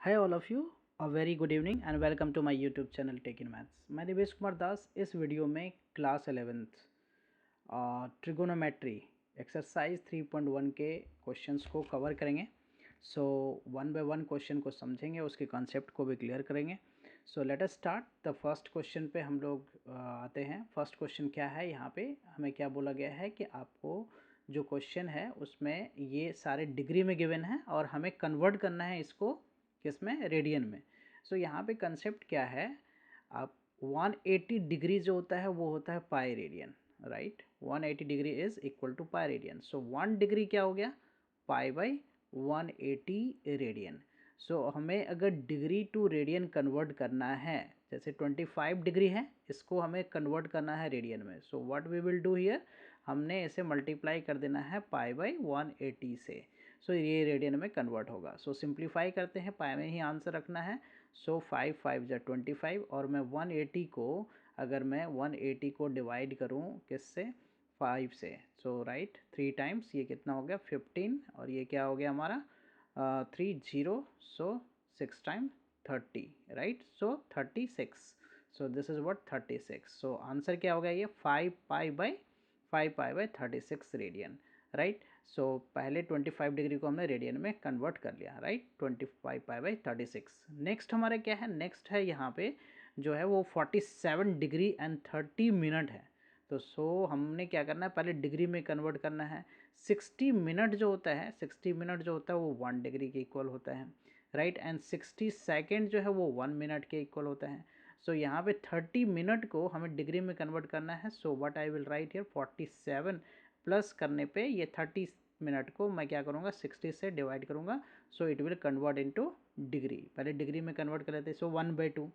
Hi all of you, a very good evening and welcome to my YouTube channel Tech in Maths. मैं देवेश कुमार दास इस video में class 11th trigonometry exercise 3.1 के questions को cover करेंगे। So one by one question को समझेंगे, उसके concept को भी क्लियर करेंगे। So let us start. The first question पे हम लोग आते हैं। फर्स्ट क्वेश्चन क्या है, यहाँ पे हमें क्या बोला गया है कि आपको जो क्वेश्चन है उसमें ये सारे डिग्री में गिवन है और हमें कन्वर्ट करना है इसको किसमें, रेडियन में। सो यहाँ पे कंसेप्ट क्या है, आप 180 डिग्री जो होता है वो होता है pi radian, right. 180 degree is equal to pi radian. So 1 degree क्या हो गया, पाई बाई 180 रेडियन। सो हमें अगर डिग्री टू रेडियन कन्वर्ट करना है, जैसे 25 डिग्री है, इसको हमें कन्वर्ट करना है रेडियन में। So what we will do here, हमने इसे मल्टीप्लाई कर देना है पाई बाई 180 से। सो ये रेडियन में कन्वर्ट होगा। सो सिंप्लीफाई करते हैं, पाई में ही आंसर रखना है। सो 5 5 जा 25 और मैं 180 को, अगर मैं 180 को डिवाइड करूँ किससे, 5 से, सो राइट 3 टाइम्स, ये कितना हो गया 15 और ये क्या हो गया हमारा 3 0, सो 6 time 30, right. So 36, so this is what 36। So answer क्या हो गया, ये 5 पाई बाई 36 रेडियन, राइट। सो पहले 25 डिग्री को हमने रेडियन में कन्वर्ट कर लिया, राइट। 25 pi by 36। नेक्स्ट हमारा क्या है, नेक्स्ट है यहाँ पे जो है वो 47 डिग्री एंड 30 मिनट है। तो हमने क्या करना है, पहले डिग्री में कन्वर्ट करना है। 60 मिनट जो होता है, 60 मिनट जो होता है वो 1 डिग्री के इक्वल होता है, राइट। एंड 60 सेकेंड जो है वो 1 मिनट के इक्वल होता है। सो यहाँ पे 30 मिनट को हमें डिग्री में कन्वर्ट करना है। सो what I will write here, 47 plus करने पे ये 30 मिनट को मैं क्या करूँगा, 60 से डिवाइड करूँगा। So it will convert into degree, पहले डिग्री में कन्वर्ट कर लेते हैं। So 1/2।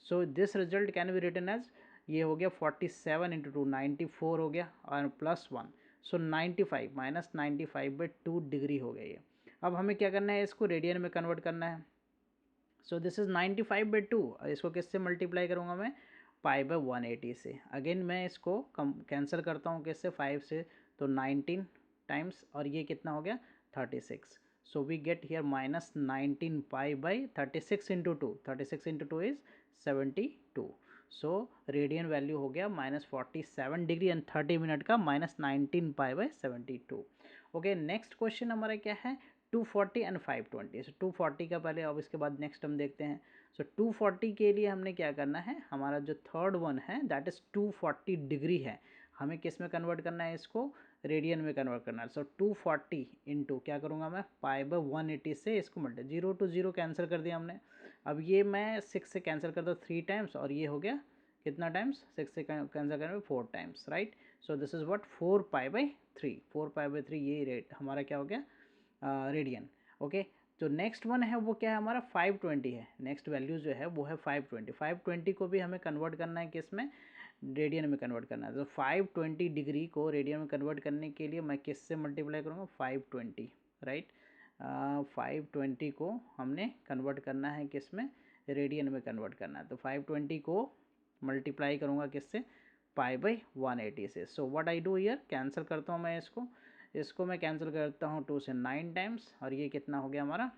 So this result can be written as, ये हो गया 47 इंटू 2 94 हो गया और प्लस 1, सो 95 माइनस 95/2 डिग्री हो गया ये। अब हमें क्या करना है, इसको रेडियन में कन्वर्ट करना है। सो दिस इज़ 95/2, इसको किससे मल्टीप्लाई करूँगा मैं, पाई बाई 180 से। अगेन मैं इसको कम कैंसिल करता हूँ किससे, 5 से, तो 19 टाइम्स और ये कितना हो गया 36। So we get here minus 19 pi by 36 into 2, 36 into 2 इज़ 72। सो रेडियन वैल्यू हो गया -47 डिग्री एंड 30 मिनट का -19 pi by 72। Okay, next question हमारा क्या है, 240 एंड 520। सो 240 का पहले, अब इसके बाद नेक्स्ट हम देखते हैं। सो 240 के लिए हमने क्या करना है, हमारा जो थर्ड वन है दैट इज़ 240 डिग्री है, हमें किस में कन्वर्ट करना है, इसको रेडियन में कन्वर्ट करना है। सो 240 इंटू क्या करूँगा मैं, पाई बाई 180 से इसको मल्टी, 0 to 0 कैंसिल कर दिया हमने। अब ये मैं 6 से कैंसिल करता हूँ 3 टाइम्स और ये हो गया कितना टाइम्स, 6 से कैंसिल करने 4 times, right. So this is what 4 pi by 3, 4 pi by 3, ये रेट हमारा क्या हो गया रेडियन। ओके, जो नेक्स्ट वन है वो क्या है हमारा 520 है। नेक्स्ट वैल्यू जो है वो है 520। 520 को भी हमें कन्वर्ट करना है किस में, रेडियन में कन्वर्ट करना है। तो 520 डिग्री को रेडियन में कन्वर्ट करने के लिए मैं किस से मल्टीप्लाई करूँगा, 520, राइट। 520 को हमने कन्वर्ट करना है किस में, रेडियन में कन्वर्ट करना है। तो 520 को मल्टीप्लाई करूँगा किससे, पाई बाई 180 से। सो what I do here, cancel करता हूँ मैं इसको मैं कैंसिल करता हूँ 2 से 9 टाइम्स और ये कितना हो गया हमारा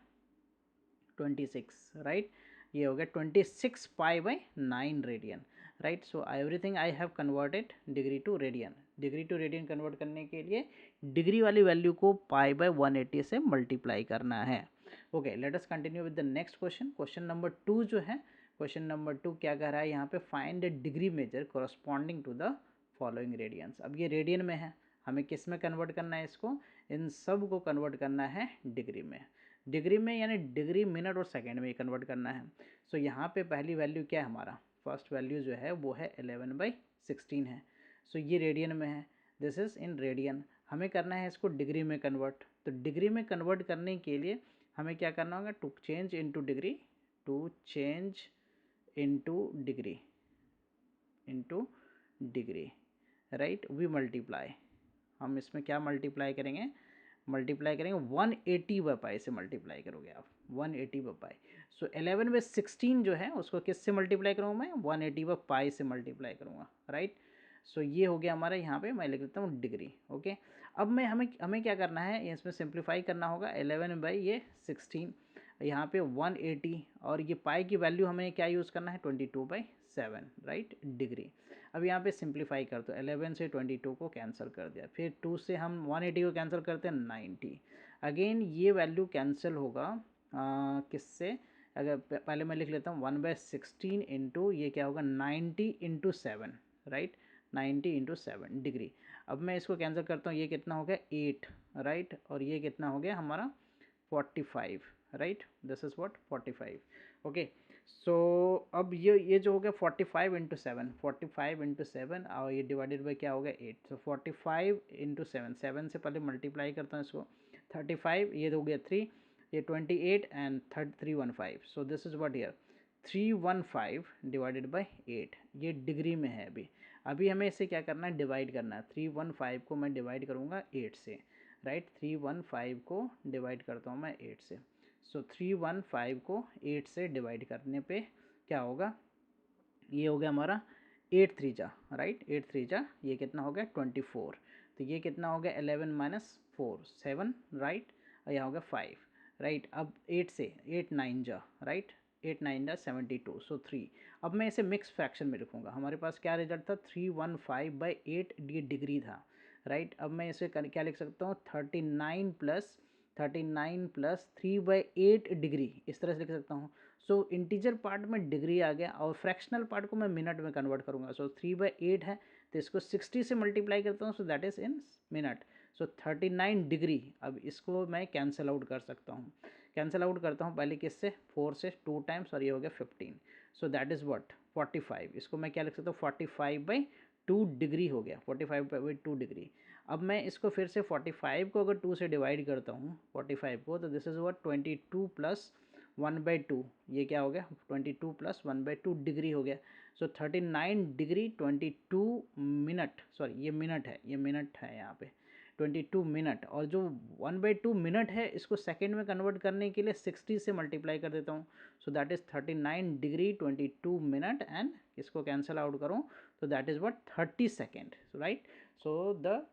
26, राइट। ये हो गया 26 pi by 9 radian, right. So everything I have converted degree to radian. Degree to radian convert करने के लिए डिग्री वाली वैल्यू को पाई बाई 180 से मल्टीप्लाई करना है। Okay, let us continue with the next question. Question number 2 जो है, क्वेश्चन नंबर 2 क्या कह रहा है यहाँ पे, find the degree measure corresponding to the following radians. अब ये रेडियन में है, हमें किस में कन्वर्ट करना है, इसको इन सब को कन्वर्ट करना है डिग्री में। डिग्री में यानी डिग्री मिनट और सेकेंड में कन्वर्ट करना है। सो यहाँ पे पहली वैल्यू क्या है हमारा, फर्स्ट वैल्यू जो है वो है 11/16 है। सो ये रेडियन में है, दिस इज़ इन रेडियन। हमें करना है इसको डिग्री में कन्वर्ट। तो डिग्री में कन्वर्ट करने के लिए हमें क्या करना होगा, to change into degree, to change into degree, into degree, right. We multiply, हम इसमें क्या मल्टीप्लाई करेंगे, मल्टीप्लाई करेंगे 180/पाई से मल्टीप्लाई करोगे आप, 180/पाई। सो 11/16 जो है उसको किससे मल्टीप्लाई करूँगा मैं, 180/पाई से मल्टीप्लाई करूँगा, राइट। सो ये हो गया हमारा, यहाँ पे मैं लिख देता हूँ डिग्री। ओके, अब मैं हमें क्या करना है, इसमें सिंप्लीफाई करना होगा 11 बाई ये 16, यहाँ पे 180 और ये पाई की वैल्यू हमें क्या यूज़ करना है 22/7 राइट डिग्री। अब यहाँ पे सिंप्लीफाई कर दो 11 से 22 को कैंसिल कर दिया, फिर 2 से हम 180 को कैंसिल करते हैं 90। अगेन ये वैल्यू कैंसिल होगा किससे, अगर पहले मैं लिख लेता हूँ 1/16 इंटू ये क्या होगा 90 इंटू 7 राइट 90 इंटू 7 डिग्री। अब मैं इसको कैंसिल करता हूँ, ये कितना हो गया 8 राइट और ये कितना हो गया हमारा 45 right this is what 45 okay. So अब ये जो हो गया 45 इंटू 7 45 इंटू 7 और ये डिवाइडेड बाई क्या हो गया 8। सो 45 इंटू 7 7 से पहले मल्टीप्लाई करता हूँ इसको 35 ये हो गया 3 ये 28 and 315। So this is what here 315 divided by 8 ये डिग्री में है। अभी हमें इसे क्या करना है डिवाइड करना है। 315 को मैं डिवाइड करूँगा 8 से राइट 315 को डिवाइड करता हूँ मैं 8 से। सो 315 को 8 से डिवाइड करने पे क्या होगा, ये हो गया हमारा 8 3 जा राइट 8 3 जा ये कितना हो गया 24। तो ये कितना हो गया 11 माइनस 4 7 राइट और यहाँ हो गया 5 राइट। अब 8 से 8 9 जा राइट 8 9 जा 72 सो 3। अब मैं इसे मिक्स फ्रैक्शन में लिखूँगा। हमारे पास क्या रिजल्ट था 315/8 ये डिग्री था राइट। अब मैं इसे क्या लिख सकता हूँ 39 प्लस 3/8 डिग्री इस तरह से लिख सकता हूँ। सो इंटीजर पार्ट में डिग्री आ गया और फ्रैक्शनल पार्ट को मैं मिनट में कन्वर्ट करूँगा। सो 3/8 है तो इसको 60 से मल्टीप्लाई करता हूँ so that is in minute. So 39 degree. अब इसको मैं कैंसिल आउट कर सकता हूँ, कैंसिल आउट करता हूँ पहले किससे 4 से 2 टाइम्स और ये हो गया 15। So that is what 45। इसको मैं क्या लिख सकता हूँ 45/2 डिग्री हो गया 45/2 डिग्री। अब मैं इसको फिर से 45 को अगर 2 से डिवाइड करता हूँ 45 को तो दिस इज़ व्हाट 22 प्लस 1/2 ये क्या हो गया 22 प्लस 1/2 डिग्री हो गया। सो 39 डिग्री 22 मिनट सॉरी ये मिनट है, ये मिनट है यहाँ पे 22 मिनट। और जो 1/2 मिनट है इसको सेकेंड में कन्वर्ट करने के लिए 60 से मल्टीप्लाई कर देता हूँ। So that is 39 degree 22 minute and इसको कैंसिल आउट करूँ तो that is what 30 second right. So the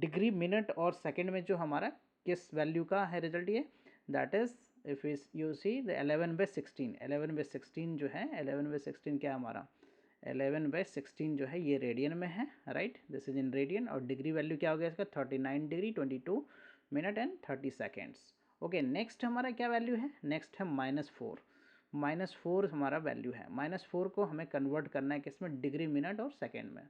degree minute और सेकेंड में जो हमारा किस वैल्यू का है रिजल्ट ये that is if you see the 11/16 11/16 जो है 11/16 क्या हमारा 11/16 जो है ये रेडियन में है right this is in radian. और डिग्री वैल्यू क्या हो गया इसका 39 degree 22 minute and 30 seconds okay. Next हमारा क्या वैल्यू है नेक्स्ट है -4 हमारा वैल्यू है। -4 को हमें कन्वर्ट करना है किसमें डिग्री मिनट और सेकेंड में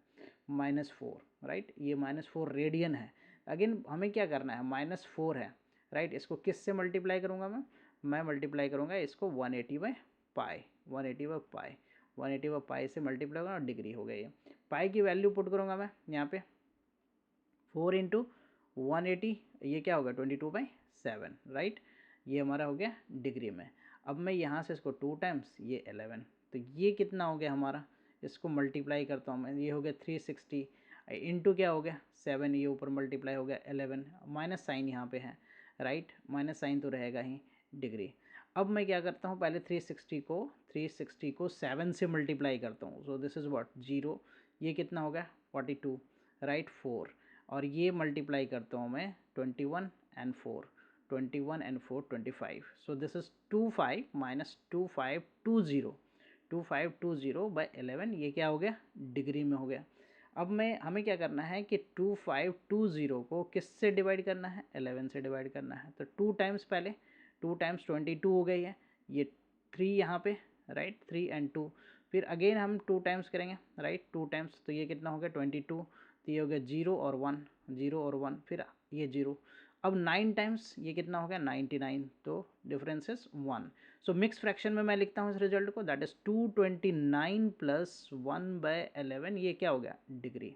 -4 राइट ये -4 रेडियन है। अगेन हमें क्या करना है -4 है राइट इसको किस से मल्टीप्लाई करूँगा मैं मल्टीप्लाई करूँगा इसको 180/पाई 180/पाई से मल्टीप्लाई करूँगा और डिग्री हो गई है। पाई की वैल्यू पुट करूँगा मैं यहाँ पे 4 इंटू 180 ये क्या होगा 22/7 राइट ये हमारा हो गया डिग्री में। अब मैं यहाँ से इसको 2 टाइम्स ये 11 तो ये कितना हो गया हमारा, इसको मल्टीप्लाई करता हूँ मैं ये हो गया 360 इंटू क्या हो गया 7 ये ऊपर मल्टीप्लाई हो गया 11 माइनस साइन यहाँ पे है राइट माइनस साइन तो रहेगा ही डिग्री। अब मैं क्या करता हूँ पहले 360 को 7 से मल्टीप्लाई करता हूँ। सो दिस इज़ व्हाट 0 ये कितना हो गया 42 राइट 4 और ये मल्टीप्लाई करता हूँ मैं 21 and 4 25। So this is 25 minus 2520 ये क्या हो गया डिग्री में हो गया। अब हमें क्या करना है कि 2520 को किससे डिवाइड करना है 11 से डिवाइड करना है। तो 2 टाइम्स पहले 2 टाइम्स 22 हो गई है ये 3 यहाँ पे राइट 3 एंड 2 फिर अगेन हम 2 टाइम्स करेंगे राइट 2 टाइम्स तो ये कितना हो गया 22 तो ये हो गया 0 और 1 फिर ये 0। अब 9 टाइम्स ये कितना हो गया 99 तो difference is 1। So mix fraction में मैं लिखता हूँ इस रिजल्ट को दैट इज 229 प्लस 1/11 ये क्या हो गया डिग्री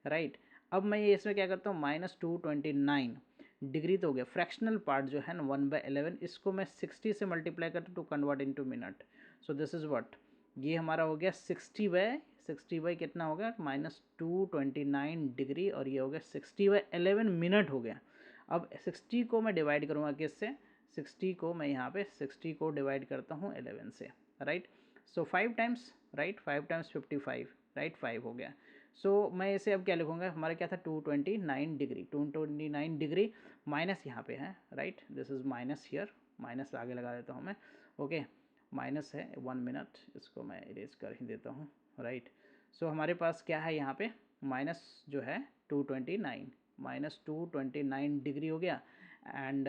राइट। अब मैं ये इसमें क्या करता हूँ -229 डिग्री तो हो गया फ्रैक्शनल पार्ट जो है ना 1/11 इसको मैं 60 से मल्टीप्लाई करता हूँ to convert into minute. So this is what ये हमारा हो गया 60/60 कितना हो गया -229 डिग्री और ये हो गया 60/11 मिनट हो गया। अब 60 को मैं डिवाइड करूँगा किससे 60 को मैं यहाँ पे 60 को डिवाइड करता हूँ 11 से राइट। सो 5 टाइम्स राइट 5 टाइम्स 55 राइट 5 हो गया। सो मैं इसे अब क्या लिखूँगा हमारा क्या था 229 डिग्री माइनस यहाँ पे है right this is minus here minus आगे लगा देता हूँ मैं, ओके। माइनस है 1 मिनट, इसको मैं इरेज कर ही देता हूँ, राइट। सो हमारे पास क्या है यहाँ पे, माइनस जो है 229, माइनस 229 डिग्री हो गया। एंड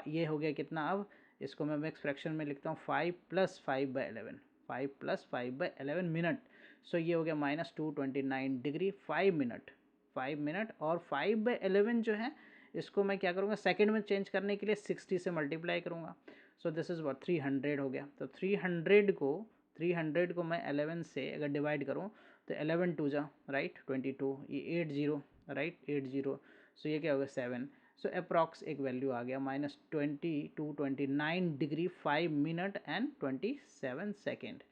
ये हो गया कितना, अब इसको मैं मिक्स फ्रैक्शन में लिखता हूँ 5 + 5/11, 5 + 5/11 मिनट। सो ये हो गया -229 डिग्री 5 मिनट, 5 मिनट। और 5/11 जो है इसको मैं क्या करूँगा, सेकंड में चेंज करने के लिए 60 से मल्टीप्लाई करूँगा। सो दिस इज़ व्हाट 300 हो गया। तो 300 को मैं 11 से अगर डिवाइड करूँ तो 11 2 जा, राइट 22, ये 80, राइट 80। सो ये क्या हो गया 7। सो अप्रॉक्स एक वैल्यू आ गया -229 degree 5 minute and 27 second,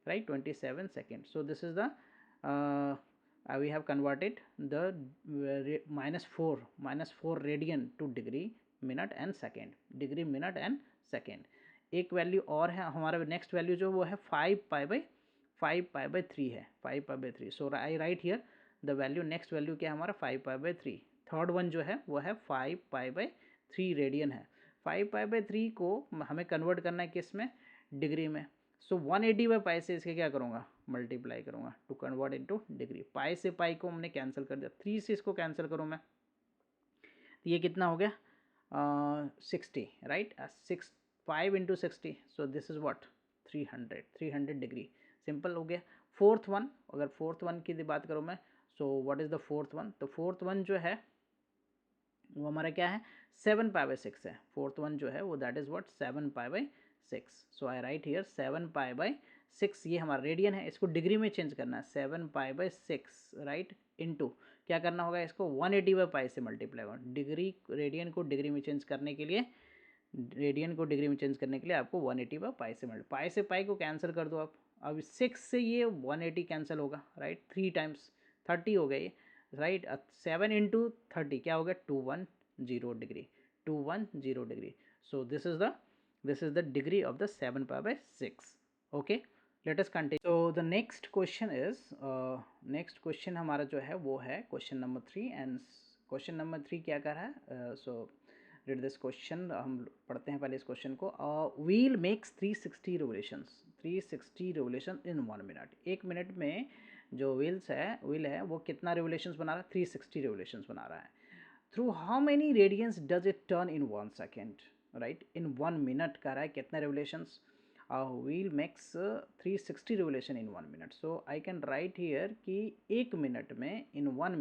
right 27 seconds. So this is the we have converted the -4 radian to degree minute and second, degree minute and second। एक वैल्यू और है हमारा, नेक्स्ट वैल्यू जो वो है 5π/3 है, 5π/3। So I write here the value, next value क्या है हमारा 5π/3। थर्ड वन जो है वो है 5π/3 रेडियन है। 5π/3 को हमें कन्वर्ट करना है किस में, डिग्री में। सो 180/π से इसके क्या करूँगा, मल्टीप्लाई करूँगा टू कन्वर्ट इनटू डिग्री। पाई से पाई को हमने कैंसिल कर दिया, 3 से इसको कैंसिल करूँ मैं तो ये कितना हो गया 60, right 5 × 60। So this is what 300 degree, simple हो गया। फोर्थ वन, अगर फोर्थ वन की बात करूँ मैं, so what is the fourth one, तो फोर्थ वन जो है वो हमारा क्या है 7π/6 है। फोर्थ वन जो है वो that is what 7π/6। So I write here 7π/6, ये हमारा रेडियन है, इसको डिग्री में चेंज करना है 7π/6, राइट इनटू क्या करना होगा, इसको 180/π से मल्टीप्लाई करना। डिग्री रेडियन को डिग्री में चेंज करने के लिए, रेडियन को डिग्री में चेंज करने के लिए आपको 180/π से मल्टीप्लाई, पाई से पाई को कैंसिल कर दो आप। अब 6 से ये 180 कैंसिल होगा, राइट 3 टाइम्स 30 हो गई, राइट 7 × 30 क्या हो गया 210 degree, 210 degree. So this is the degree of the 7π/6, okay. Let us continue. So the next question is, next question हमारा जो है वो है question number 3। And question number 3 क्या कर रहा है, सो रीड दिस क्वेश्चन, हम पढ़ते हैं पहले इस क्वेश्चन को। Wheel makes 360 revolutions, 360 revolution in 1 minute. 1 minute में जो व्हील है वो कितना रिवोल्यूशंस बना रहा है, 360 रिवोल्यूशंस बना रहा है। Through how many radians does it turn in 1 second, right in 1 minute का रहा है कितने revolutions. Wheel makes 360 revolution in 1 minute. So I can write here कि 1 मिनट में इन 1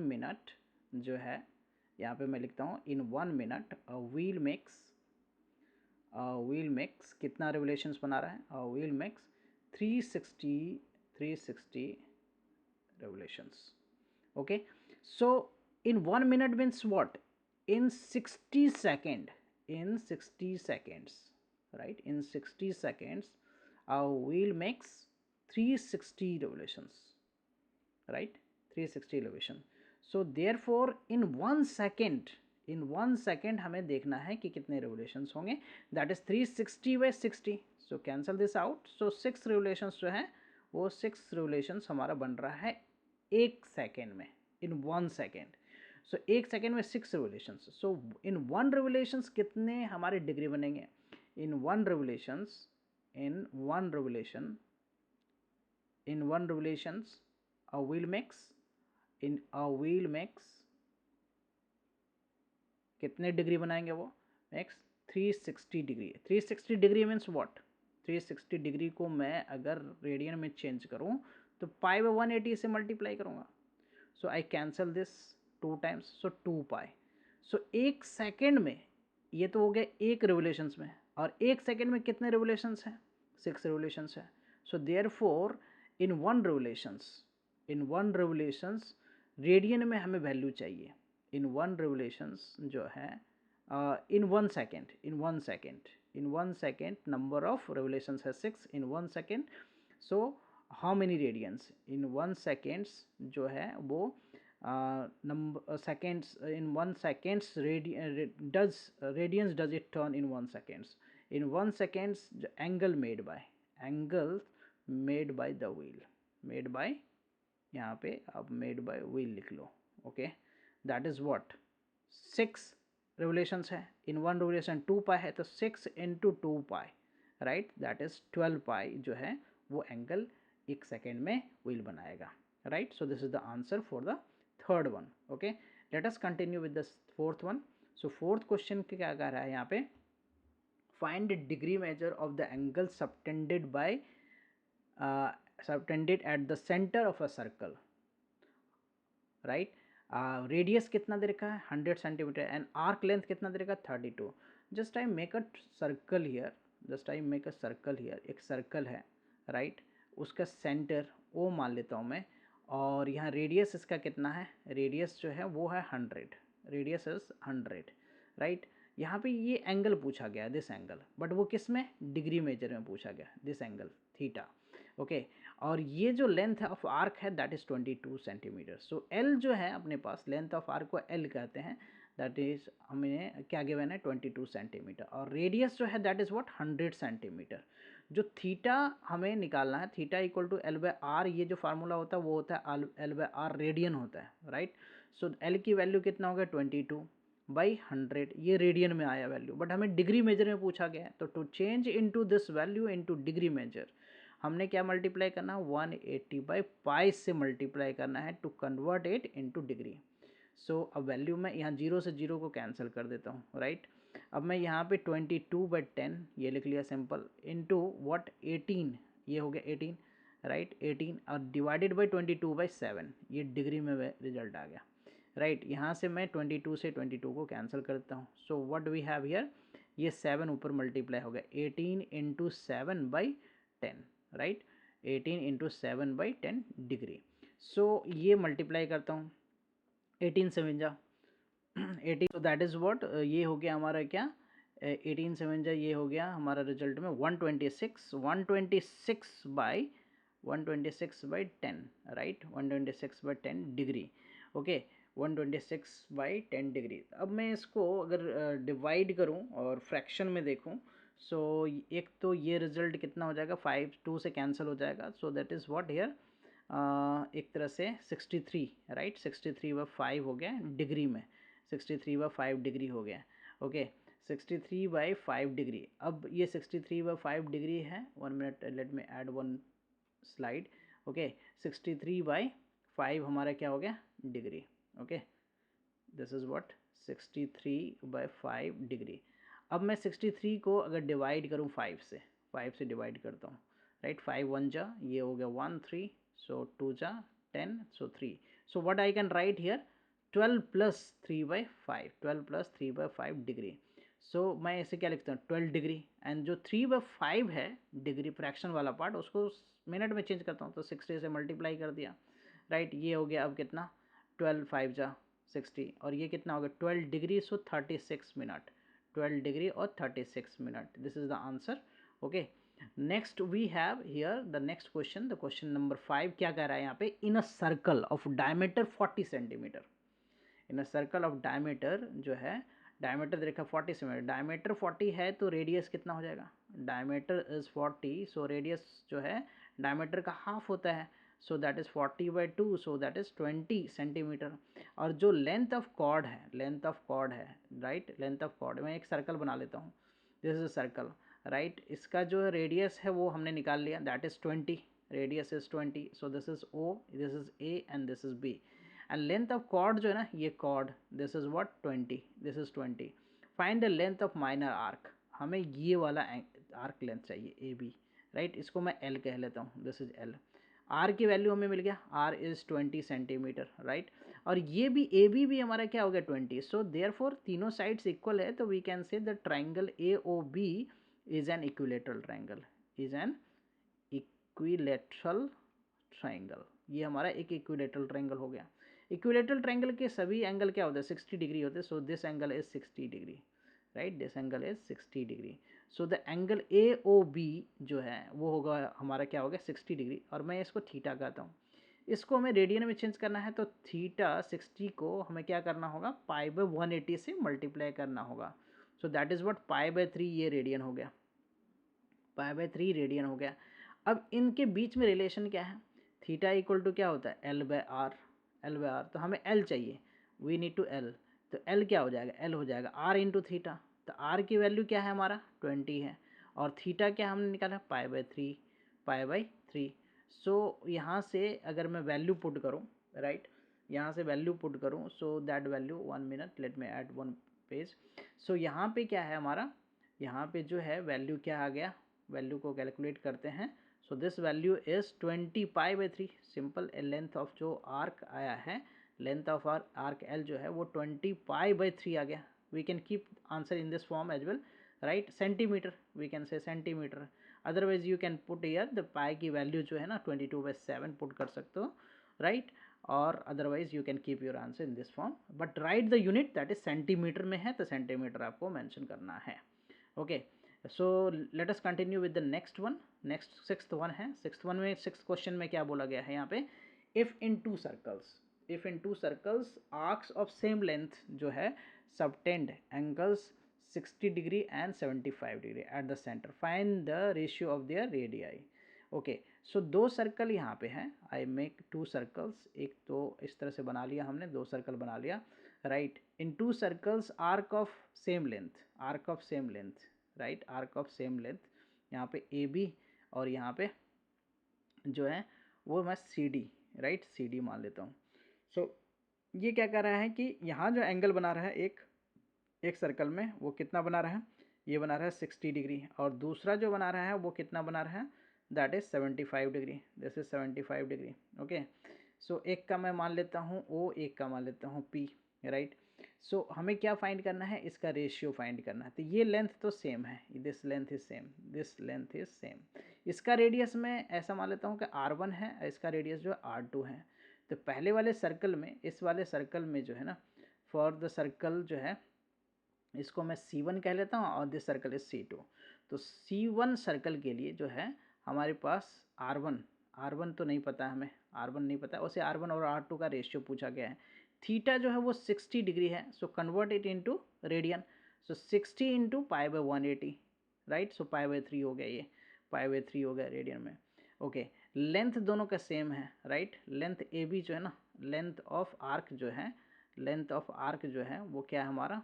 मिनट जो है, यहाँ पे मैं लिखता हूँ इन 1 मिनट व्हील मेक्स कितना रिवोल्यूशंस बना रहा है, wheel makes 360 revolutions, okay। So in 1 minute means what, in 60 seconds, right in 60 seconds our wheel makes 360 revolutions, right 360 revolution। so therefore in 1 second, in 1 second हमें देखना है कि कितने revolutions होंगे, that is 360/60। so cancel this out। so 6 revolutions जो है वो 6 revolutions हमारा बन रहा है 1 सेकेंड में, इन 1 सेकेंड। सो 1 सेकेंड में 6 रिवोल्यूशंस। सो इन 1 रिवोल्यूशंस कितने हमारे डिग्री बनेंगे, इन 1 revolutions, in 1 revolutions a wheel makes कितने डिग्री बनाएंगे, वो makes 360 degree. 360 degree means what, 360 degree को मैं अगर रेडियन में चेंज करूं तो π/180 से मल्टीप्लाई करूँगा। So I cancel this 2 times, so 2π। So 1 second में, ये तो हो गया 1 रिवोल्यूशंस में, और 1 सेकेंड में कितने रिवोल्यूशंस हैं, 6 रिवोल्यूशंस हैं। So therefore in 1 revolutions radian में हमें वैल्यू चाहिए। इन 1 रिवोल्यूशंस जो है in 1 second number of revolutions है 6 in 1 second. So how many radians in 1 seconds जो है वो number seconds, in 1 seconds radians does it turn in 1 seconds, in 1 seconds angle made by the wheel, made by, यहाँ पे आप made by wheel लिख लो, okay. That is what 6 revolutions है, in one revolution 2 पाई है, तो 6 into 2 pi, right, that is 12 पाई जो है वो एंगल 1 सेकेंड में व्हील बनाएगा, right. So this is the answer for the third one. Okay, let us continue with the fourth one. So fourth question क्या कह रहा है यहाँ पे, find the degree measure of the angle subtended bye subtended at the centre of a circle, right. Radius कितना दे रखा है 100 centimetre and arc length कितना दे रखा है 32. Just I make a circle here, just I make a circle here, एक circle है, right. उसका centre O मान लेता हूँ मैं, और यहाँ रेडियस इसका कितना है, रेडियस जो है वो है 100, रेडियस इज 100, राइट. यहाँ पे ये एंगल पूछा गया है, दिस एंगल, बट वो किस में, डिग्री मेजर में पूछा गया, दिस एंगल थीटा. ओके, और ये जो लेंथ ऑफ आर्क है that is 22 centimetre. So L जो है अपने पास, लेंथ ऑफ आर्क को एल कहते हैं, दैट इज हमें क्या गिवन है 22 सेंटीमीटर, और रेडियस जो है दैट इज़ व्हाट 100 सेंटीमीटर. जो थीटा हमें निकालना है, theta equal to L by R, ये जो फार्मूला होता है वो होता है एल बाय आर रेडियन होता है, राइट. सो एल की वैल्यू कितना होगा 22 बाई 100, ये रेडियन में आया वैल्यू, बट हमें डिग्री मेजर में पूछा गया है. तो to change into this value into degree measure हमने क्या मल्टीप्लाई करना, 180 बाई पाई से मल्टीप्लाई करना है to convert it into degree. So अब वैल्यू में यहाँ 0 से 0 को कैंसिल कर देता हूँ, राइट. अब मैं यहाँ पे 22/10 ये लिख लिया सिंपल, इनटू व्हाट 18, ये हो गया 18, राइट, 18, और डिवाइडेड बाई 22/7, ये डिग्री में रिजल्ट आ गया, राइट. यहाँ से मैं 22 से 22 को कैंसिल करता हूँ. So what we have here, ये 7 ऊपर मल्टीप्लाई हो गया, 18 into 7/10, right, 18 into 7/10 degree. So ये मल्टीप्लाई करता हूँ, 18 7 जा 18, तो दैट इज़ व्हाट, ये हो गया हमारा क्या, 18 7 जा, ये हो गया हमारा रिजल्ट में 126/10, राइट, 126/10 डिग्री. Okay, 126/10 degree. अब मैं इसको अगर डिवाइड करूं और फ्रैक्शन में देखूं, सो एक तो ये रिजल्ट कितना हो जाएगा, 5 2 से कैंसिल हो जाएगा. So that is what here, एक तरह से 63, राइट, 63/5 हो गया डिग्री में, 63/5 डिग्री हो गया. Okay, 63/5 degree. अब ये 63/5 डिग्री है, 1 minute, let me add one slide. Okay, 63/5 हमारा क्या हो गया, degree. Okay, this is what 63/5 degree. अब मैं 63 को अगर डिवाइड करूँ 5 से डिवाइड करता हूँ, राइट, 5 1 जा, ये हो गया 1 3, सो 2 जा 10, so 3. So what I can write here, 12 plus 3/5, 12 plus 3/5 degree. So मैं इसे क्या लिखता हूँ 12 डिग्री, एंड जो 3/5 है डिग्री फ्रैक्शन वाला पार्ट, उसको मिनट में चेंज करता हूँ, तो 60 से मल्टीप्लाई कर दिया, राइट. ये हो गया अब कितना, 12 5 जा 60, और ये कितना हो गया 12 डिग्री, सो 36 मिनट, 12 डिग्री और 36 minute. This is the answer. Okay, next we have here the next question, the question number 5 क्या कह रहा है यहाँ पे, in a circle of diameter 40 centimetre, in a circle of diameter जो है, डायमीटर देखा 40 सेंटीमीटर, डायमीटर 40 है तो रेडियस कितना हो जाएगा, डायमीटर इज 40, सो रेडियस जो है डायमीटर का हाफ होता है, so that is 40/2, so that is 20 centimetre. और जो लेंथ ऑफ कॉर्ड है, लेंथ ऑफ कॉर्ड है, राइट, लेंथ ऑफ कॉर्ड, मैं एक सर्कल बना लेता हूँ, दिस इज सर्कल, राइट. इसका जो रेडियस है वो हमने निकाल लिया, that is 20, radius is 20, so this is O, this is A and this is B. And length of chord जो है ना, ये chord, this is what 20, this is 20. Find the length of minor arc, हमें ये वाला arc length चाहिए A B, right. इसको मैं एल कह लेता हूँ, दिस इज एल. आर की वैल्यू हमें मिल गया, आर इज़ 20 सेंटीमीटर, राइट. और ये भी ए बी भी हमारा क्या हो गया 20, सो देयरफॉर तीनों साइड्स इक्वल है, तो we can say the triangle A O B is an equilateral triangle, is an equilateral triangle. ये हमारा एक इक्विलेटरल ट्राइंगल हो गया. इक्विलेटरल ट्राइंगल के सभी एंगल क्या होते हैं 60 डिग्री होते हैं, so this angle is 60 degree, right, this angle is 60 degree. So the angle A O B जो है वो होगा हमारा क्या होगा 60 डिग्री, और मैं इसको थीटा कहता हूँ. इसको हमें रेडियन में चेंज करना है, तो थीटा 60 को हमें क्या करना होगा, π/180 से मल्टीप्लाई करना होगा. सो दैट इज़ व्हाट π/3, ये रेडियन हो गया, π/3 रेडियन हो गया. अब इनके बीच में रिलेशन क्या है, थीटा इक्वल टू क्या होता है L/R, L/R, तो हमें L चाहिए, वी नीड टू L. तो एल क्या हो जाएगा, एल हो जाएगा आर इंटू थीटा। तो आर की वैल्यू क्या है हमारा 20 है, और थीटा क्या हमने निकाला pi by three, pi by three. So यहाँ से अगर मैं वैल्यू पुट करूँ, राइट, यहाँ से वैल्यू पुट करूँ, so that value 1 minute, let me add 1 page. So यहाँ पे क्या है हमारा, यहाँ पे जो है वैल्यू क्या आ गया, वैल्यू को कैलकुलेट करते हैं। So this value is 20 pi by three. Simple length of जो आर्क आया है, लेंथ ऑफ आर्क एल जो है वो 20 पाई बाई थ्री आ गया। We can keep answer in this form as well, right, centimetre, we can say centimetre. Otherwise you can put here the pi की value जो है ना 22/7 पुट कर सकते हो, राइट, और otherwise you can keep your answer in this form, but right the unit that is centimetre में है तो सेंटीमीटर आपको मेंशन करना है। Okay, so let us continue with the next one. Next sixth one है, sixth one में sixth question में क्या बोला गया है यहाँ पे, if in to circles arcs of same length जो है subtend angles 60 degree and 75 degree at the centre, find the ratio of their radii. Okay, so दो सर्कल यहाँ पे हैं, आई मेक टू सर्कल्स, एक तो इस तरह से बना लिया हमने, दो सर्कल बना लिया, right, in to circles arc of same length, arc of same length, right, arc of same length, यहाँ पे ए बी और यहाँ पे जो है वो मैं C D, right, C D मान लेता हूँ। सो ये क्या कर रहा है कि यहाँ जो एंगल बना रहा है एक सर्कल में, वो कितना बना रहा है, ये बना रहा है 60 डिग्री, और दूसरा जो बना रहा है वो कितना बना रहा है, that is 75 degree, this is 75 degree. Okay, so एक का मैं मान लेता हूँ ओ, एक का मान लेता हूँ पी, राइट। सो हमें क्या फाइंड करना है, इसका रेशियो फाइंड करना है। तो ये लेंथ तो सेम है, this length is same, this length is same. इसका रेडियस में ऐसा मान लेता हूँ कि R1 है, इसका रेडियस जो है R2 है। तो पहले वाले सर्कल में, इस वाले सर्कल में जो है ना, फॉर द सर्कल जो है इसको मैं C1 कह लेता हूँ और दिस सर्कल इज C2। तो C1 सर्कल के लिए जो है हमारे पास R1 तो नहीं पता है हमें, R1 नहीं पता, उसे R1 और R2 का रेशियो पूछा गया है। थीटा जो है वो 60 डिग्री है, so convert it into radian. So 60 into pi by 180, right, so pi by 3 हो गया, ये पाई बाई 3 हो गया रेडियन में। ओके, लेंथ दोनों का सेम है, राइट, लेंथ ए बी जो है ना, लेंथ ऑफ आर्क जो है, लेंथ ऑफ आर्क जो है वो क्या है हमारा,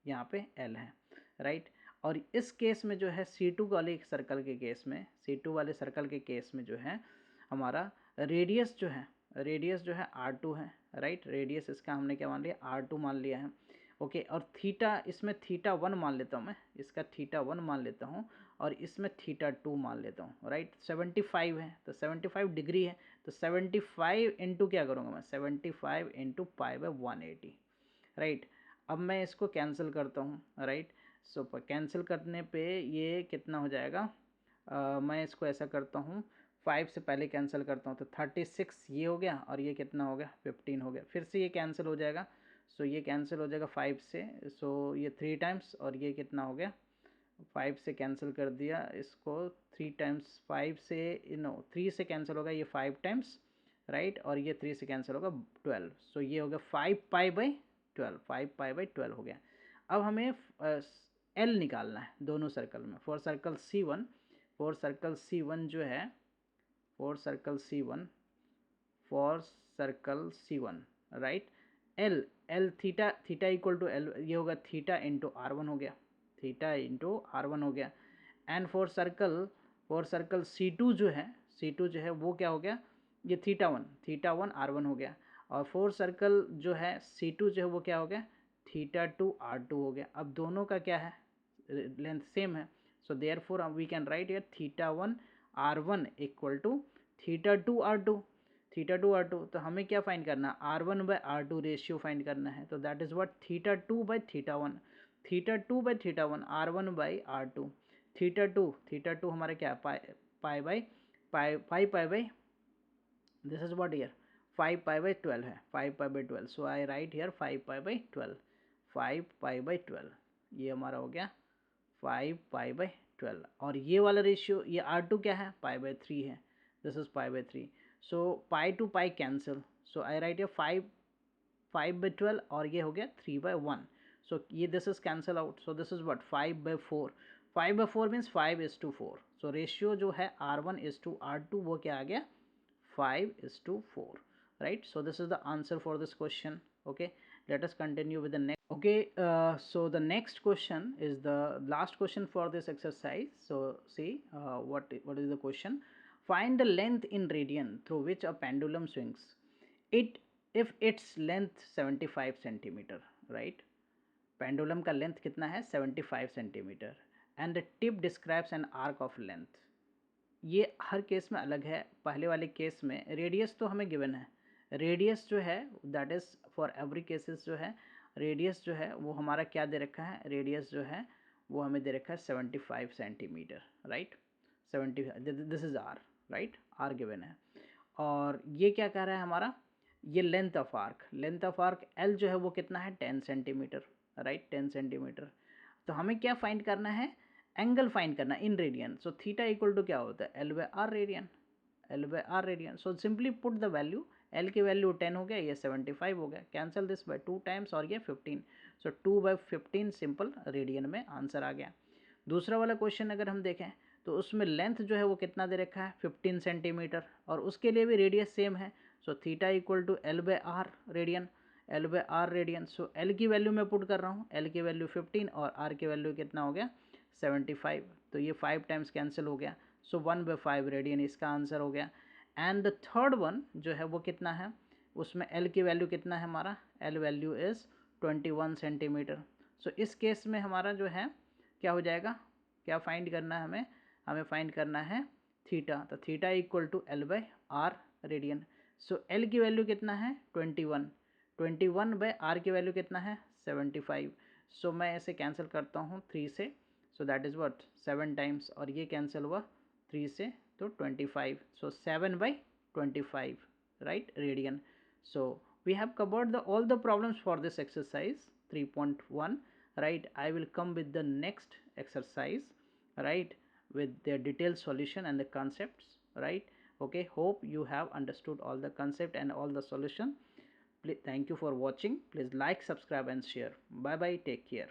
यहाँ पे एल है, राइट। और इस केस में जो है C2 वाले सर्कल के केस में, C2 वाले सर्कल के केस में जो है हमारा रेडियस जो है, रेडियस जो है R2 है, राइट, रेडियस इसका हमने क्या मान लिया, R2 मान लिया है। ओके, और थीटा, इसमें थीटा 1 मान लेता हूँ मैं, इसका थीटा 1 मान लेता हूँ, और इसमें थीटा 2 मान लेता हूँ, राइट। 75 है तो 75 डिग्री है, तो 75 इंटू क्या करूँगा मैं, 75 इंटू पाई बाई 180, राइट। अब मैं इसको कैंसिल करता हूँ, राइट। सो कैंसिल करने पे ये कितना हो जाएगा, मैं इसको ऐसा करता हूँ, 5 से पहले कैंसिल करता हूँ, तो 36 ये हो गया, और ये कितना हो गया 15 हो गया, फिर से ये कैंसिल हो जाएगा। सो ये कैंसिल हो जाएगा 5 से, सो ये 3 टाइम्स, और ये कितना हो गया, 5 से कैंसिल कर दिया इसको, 3 टाइम्स 5 से, नो 3 से कैंसिल होगा ये 5 टाइम्स, राइट, और ये 3 से कैंसिल होगा 12। सो ये हो गया 5 पाई बाई 12, 5 पाई बाई 12 हो गया। अब हमें एल निकालना है दोनों सर्कल में, for circle C1, for circle C1 जो है, for circle C1, for circle C1, right, L, L theta, theta equal to L, ये होगा थीटा इंटू R1 हो गया, थीटा इंटू R1 हो गया। एंड फॉर सर्कल C2 जो है, C2 जो है वो क्या हो गया, ये थीटा 1 R1 हो गया। और फॉर सर्कल जो है C2 जो है वो क्या हो गया, थीटा 2 R2 हो गया। अब दोनों का क्या है, लेंथ सेम है, so therefore we can write here theta 1 R1 equal to theta 2 R2, theta 2 R2। तो हमें क्या फाइंड करना है, R1 by R2 ratio find करना है, तो that is what theta 2 by theta 1, theta 2 by theta 1, R1 by R2, theta 2 हमारा क्या pi, pi by pi, 5 pi by, this is what here 5 pi by 12 है, 5 pi by 12। So I write here 5 pi by 12, 5 pi by 12, ये हमारा हो गया 5 pi by 12। और ये वाला रेशियो, ये R2 क्या है, पाई बाई 3 है, this is pi by 3। So pi to pi cancel, so I write here 5 by 12, और ये हो गया 3 बाई 1। सो ये this is cancel out, so this is what 5 by 4, 5 by 4 means 5:4। So ratio जो है R1:R2 वो क्या आ गया 5:4, right? So this is the answer for this question. Okay, let us continue with the next. Okay, so the next question is the last question for this exercise. So see, what is the question? Find the length in radian through which a pendulum swings it if its length 75 centimeter, right? Pendulum का length कितना है 75 centimetre and the tip describes an arc of length. ये हर case में अलग है. पहले वाले case में रेडियस तो हमें गिवन है, रेडियस जो है that is for every cases जो है रेडियस जो है वो हमारा क्या दे रखा है, रेडियस जो है वो हमें दे रखा है 75 centimetre, right. 75, this is R, right, R given है. और ये क्या कह रहा है हमारा, ये length of arc, length of arc L जो है वो कितना है 10 सेंटीमीटर, राइट, 10 सेंटीमीटर. तो हमें क्या फाइंड करना है, एंगल फाइंड करना in radian. So theta equal to क्या होता है L by R radian, L by R radian. So simply put the value, L की वैल्यू 10 हो गया, ये 75 हो गया, कैंसिल दिस बाय 2 टाइम्स और ये 15. सो 2/15 सिंपल रेडियन में आंसर आ गया. दूसरा वाला क्वेश्चन अगर हम देखें तो उसमें लेंथ जो है वो कितना दे रखा है 15 सेंटीमीटर और उसके लिए भी रेडियस सेम है. So theta equal to L by R radian, L by R radian. So L की वैल्यू मैं पुट कर रहा हूँ, एल की वैल्यू 15 और आर की वैल्यू कितना हो गया 75. तो ये 5 टाइम्स कैंसिल हो गया. सो 1/5 रेडियन इसका आंसर हो गया. एंड द थर्ड वन जो है वो कितना है, उसमें एल की वैल्यू कितना है हमारा, एल वैल्यू इज़ 21 सेंटीमीटर. सो इस केस में हमारा जो है क्या हो जाएगा, क्या फाइंड करना है हमें, हमें फाइंड करना है थीटा. तो theta equal to L by R radian. So L की वैल्यू कितना है 21, 21 बाई आर की वैल्यू कितना है 75. सो मैं ऐसे कैंसिल करता हूँ 3 से. So that is what 7 times और ये कैंसिल हुआ 3 से तो 25. सो 7/25, right, radian. So we have covered all the problems for this exercise 3.1, right. I will come with the next exercise, right, with their detailed solution and the concepts, right. Okay, hope you have understood all the concept and all the solution. Please, thank you for watching. Please like, subscribe and share. Bye bye, take care.